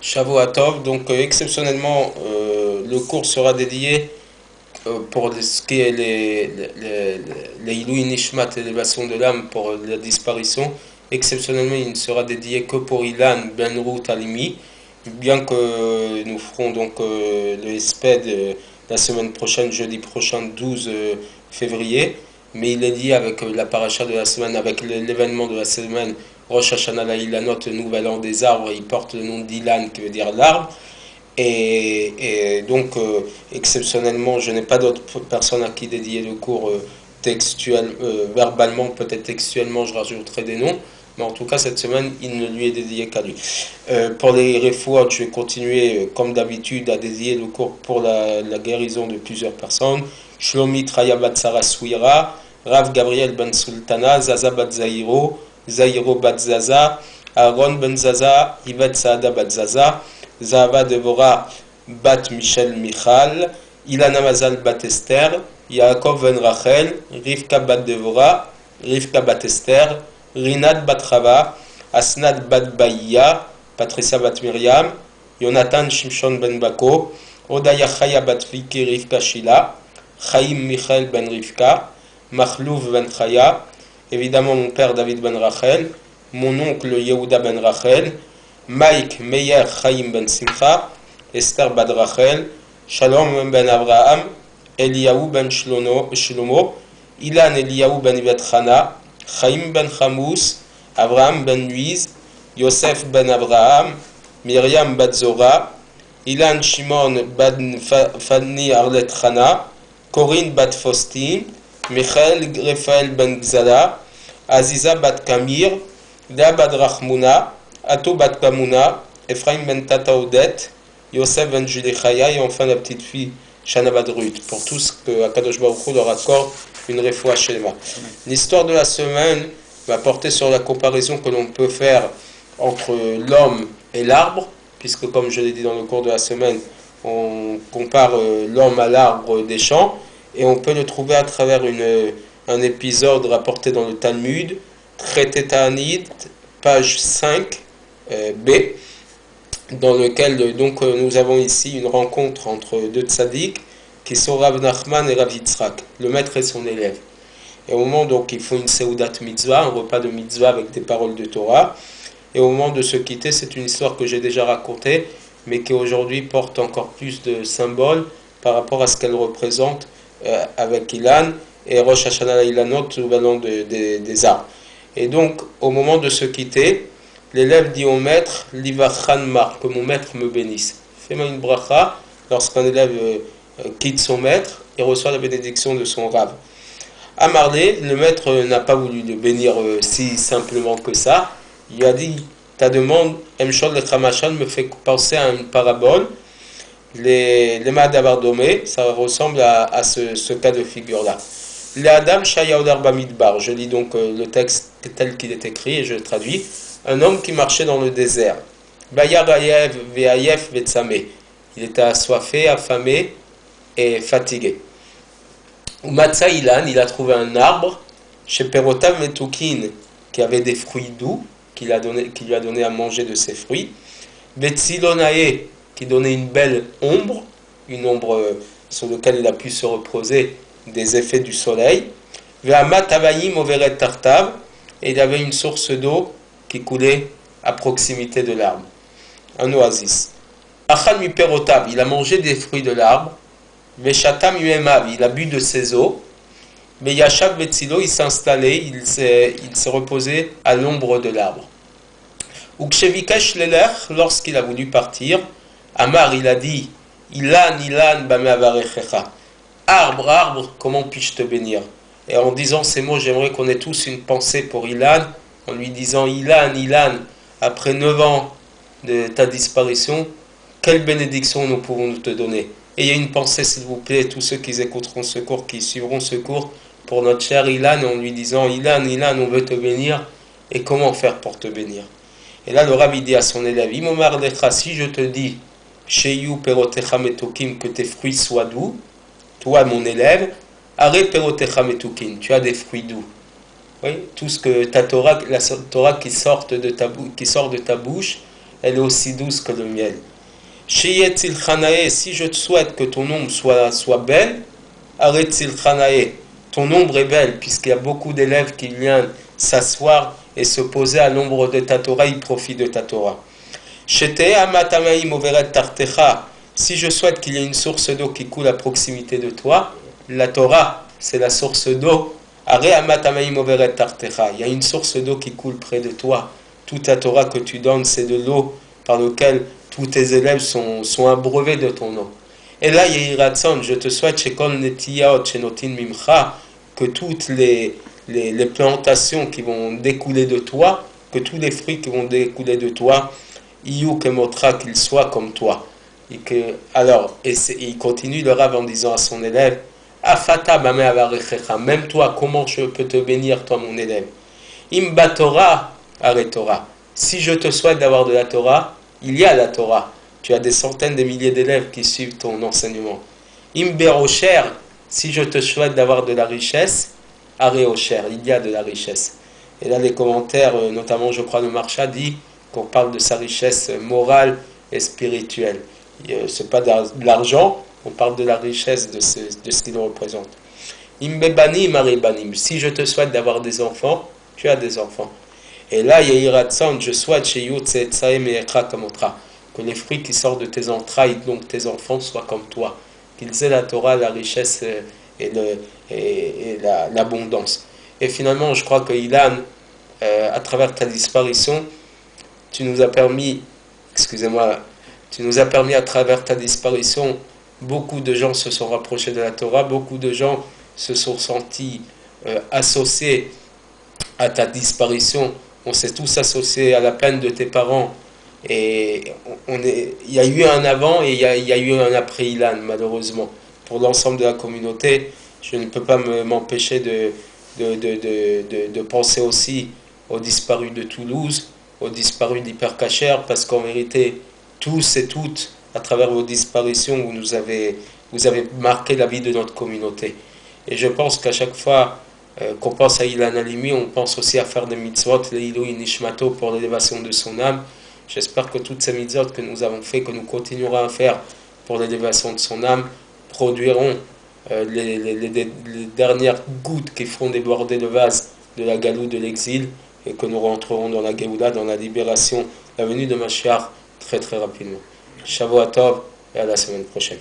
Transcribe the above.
Shavuot, donc exceptionnellement, le cours sera dédié pour ce qui est les Ilui Nishmat, l'élévation de l'âme pour la disparition. Exceptionnellement, il ne sera dédié que pour Ilan Ben Ruth Alimi, bien que nous ferons donc le SPED la semaine prochaine, jeudi prochain, 12 février. Mais il est lié avec la paracha de la semaine, avec l'événement de la semaine, Rosh Hashanah la Ilanot, le nouvel an des arbres. Il porte le nom d'Ilan, qui veut dire l'arbre. Et donc, exceptionnellement, je n'ai pas d'autres personnes à qui dédier le cours textuel, verbalement, peut-être textuellement, je rajouterai des noms. Mais en tout cas, cette semaine, il ne lui est dédié qu'à lui. Pour les refouates, je vais continuer, comme d'habitude, à dédier le cours pour la guérison de plusieurs personnes. Shlomi Traya Bat Sarah Souira, Rav Gabriel Ben Sultana, Zaza Bat Zairo, Zairo Bat Zaza, Aaron Ben Zaza, Yvette Saada Bat Zaza, Zahava Devora Bat Michel Michal, Ilana Mazal Bat Esther, Yaakov Ben Rachel, Rivka Bat Devora, Rivka Bat Esther, Rinat Bat Chava, Asnat Bat Baïya, Patricia Bat Miriam, Jonathan Shimshon Ben Bako, Odaya Chaya Bat Viki Rivka Shila, Chaim Michel Ben Rivka, Machlouf Ben Chaya, évidemment mon père David Ben Rachel, mon oncle Yehuda Ben Rachel, Mike Meyer Chaim Ben Simcha, Esther Bad Rachel, Shalom Ben Abraham, Eliyahu Ben Shlomo, Ilan Eliyahu Ben Yvet Chana, Chaim Ben Chamous, Abraham Ben Luiz, Yosef Ben Abraham, Myriam Bat Zora, Ilan Shimon Ben Fanny Arlet Chana, Corinne Bat Faustin, Michael Raphaël Ben Gzala, Aziza Bat Kamir, Lea Bat Rachmuna, Ato Bat Kamuna, Ephraim Ben Tata Odette, Yosef Ben Judechaya et enfin la petite fille Shana Bat Ruth. Pour tous que Akadosh Baruch Hu leur accorde une refoua shelema. L'histoire de la semaine va porter sur la comparaison que l'on peut faire entre l'homme et l'arbre, puisque comme je l'ai dit dans le cours de la semaine, on compare l'homme à l'arbre des champs, et on peut le trouver à travers un épisode rapporté dans le Talmud, traité Ta'anit, page 5, B, dans lequel donc nous avons ici une rencontre entre deux tzaddik qui sont Rav Nachman et Rav Yitzhak, le maître et son élève. Et au moment donc ils font une seudat mitzvah, un repas de mitzvah avec des paroles de Torah, et au moment de se quitter, c'est une histoire que j'ai déjà racontée, mais qui aujourd'hui porte encore plus de symboles par rapport à ce qu'elle représente avec Ilan et Rosh Hashanah Ilanot, nouvel an des arbres. Et donc au moment de se quitter, l'élève dit au maître, Livachan Mar, que mon maître me bénisse. Fais-moi une bracha lorsqu'un élève quitte son maître et reçoit la bénédiction de son rave. À Marley, le maître n'a pas voulu le bénir si simplement que ça. Il a dit, ta demande, Emshol le Khamachan, me fait penser à une parabole. Les Madavardomé, ça ressemble à ce cas de figure-là. Les Adam Shayaudar Bamidbar, je lis donc le texte tel qu'il est écrit et je le traduis. Un homme qui marchait dans le désert. Bayar Ayev Ve'ayef Ve'tzameh. Il était assoiffé, affamé et fatigué. Umatsa Ilan, il a trouvé un arbre chez Perotav Metukin qui avait des fruits doux, qui lui a donné à manger de ses fruits. Vetzilonae, qui donnait une belle ombre, une ombre sur laquelle il a pu se reposer des effets du soleil. Ve'amat Avayim Overet Tartav, et il avait une source d'eau qui coulait à proximité de l'arbre. Un oasis. Achal mi perotav, il a mangé des fruits de l'arbre. Veshatam yuemav, il a bu de ses eaux. Veyashav vetzilo, il s'est installé, il s'est reposé à l'ombre de l'arbre. Ukshevikesh lelech, lorsqu'il a voulu partir, Amar, il a dit, Ilan, Ilan, bameavarechecha. Arbre, arbre, comment puis-je te bénir? Et en disant ces mots, j'aimerais qu'on ait tous une pensée pour Ilan, en lui disant, Ilan, Ilan, après 9 ans de ta disparition, quelle bénédiction nous pouvons te donner? Et il y a une pensée, s'il vous plaît, tous ceux qui écouteront ce cours, qui suivront ce cours, pour notre cher Ilan, en lui disant, Ilan, Ilan, on veut te bénir, et comment faire pour te bénir? Et là, le Rabbi dit à son élève, Imomar Decha, si je te dis, Sheyu perotecha metokim, que tes fruits soient doux, toi, mon élève, Are perotecha metukin, tu as des fruits doux. Oui, tout ce que ta Torah, la Torah qui sort de ta bouche, elle est aussi douce que le miel. Sheyetzil Chanae, si je te souhaite que ton ombre soit belle, Aretzil Chanae, ton ombre est belle, puisqu'il y a beaucoup d'élèves qui viennent s'asseoir et se poser à l'ombre de ta Torah, ils profitent de ta Torah. Sheteh Amatamaim Overet Tartecha, si je souhaite qu'il y ait une source d'eau qui coule à proximité de toi, la Torah, c'est la source d'eau. Are Amatamaim Overet Tartecha, il y a une source d'eau qui coule près de toi. Toute la Torah que tu donnes, c'est de l'eau par laquelle tous tes élèves sont abreuvés de ton eau. Et là, Yehiratson, je te souhaite, Shekol Netiyaot, Shenotin Mimcha, que toutes les plantations qui vont découler de toi, que tous les fruits qui vont découler de toi, Iyu Kemotra, qu'ils soient comme toi. Et il continue le Rav en disant à son élève, Afata Bame Avarechecha, même toi, comment je peux te bénir, toi, mon élève? Imba Torah, Are Torah. Si je te souhaite d'avoir de la Torah, il y a la Torah. Tu as des centaines de milliers d'élèves qui suivent ton enseignement. Imber Osher, si je te souhaite d'avoir de la richesse, Are Osher, il y a de la richesse. Et là, les commentaires, notamment, je crois, le Marsha dit qu'on parle de sa richesse morale et spirituelle. Ce n'est pas de l'argent, on parle de la richesse de ce qu'il représente. Imbebanim, Maribanim, si je te souhaite d'avoir des enfants, tu as des enfants. Et là, Yehiratson, je souhaite chez Yotsetsaem et Ekra Kamotra, que les fruits qui sortent de tes entrailles, donc tes enfants, soient comme toi. Qu'ils aient la Torah, la richesse et l'abondance. Et finalement, je crois que Ilan, à travers ta disparition, tu nous as permis à travers ta disparition, beaucoup de gens se sont rapprochés de la Torah, beaucoup de gens se sont sentis associés à ta disparition. On s'est tous associés à la peine de tes parents. Et il y a eu un avant et il y a eu un après Ilan, malheureusement. Pour l'ensemble de la communauté, je ne peux pas m'empêcher de penser aussi aux disparus de Toulouse, aux disparus d'Hypercacher, parce qu'en vérité, tous et toutes, à travers vos disparitions, vous avez marqué la vie de notre communauté. Et je pense qu'à chaque fois qu'on pense à Ilan Halimi, on pense aussi à faire des mitzvot, les Ilui Nishmato, pour l'élévation de son âme. J'espère que toutes ces mitzvot que nous avons fait, que nous continuerons à faire pour l'élévation de son âme, produiront les dernières gouttes qui feront déborder le vase de la galoute de l'exil, et que nous rentrerons dans la Géoula, dans la libération, la venue de Mashiach très très rapidement. Shavuot Tov et à la semaine prochaine.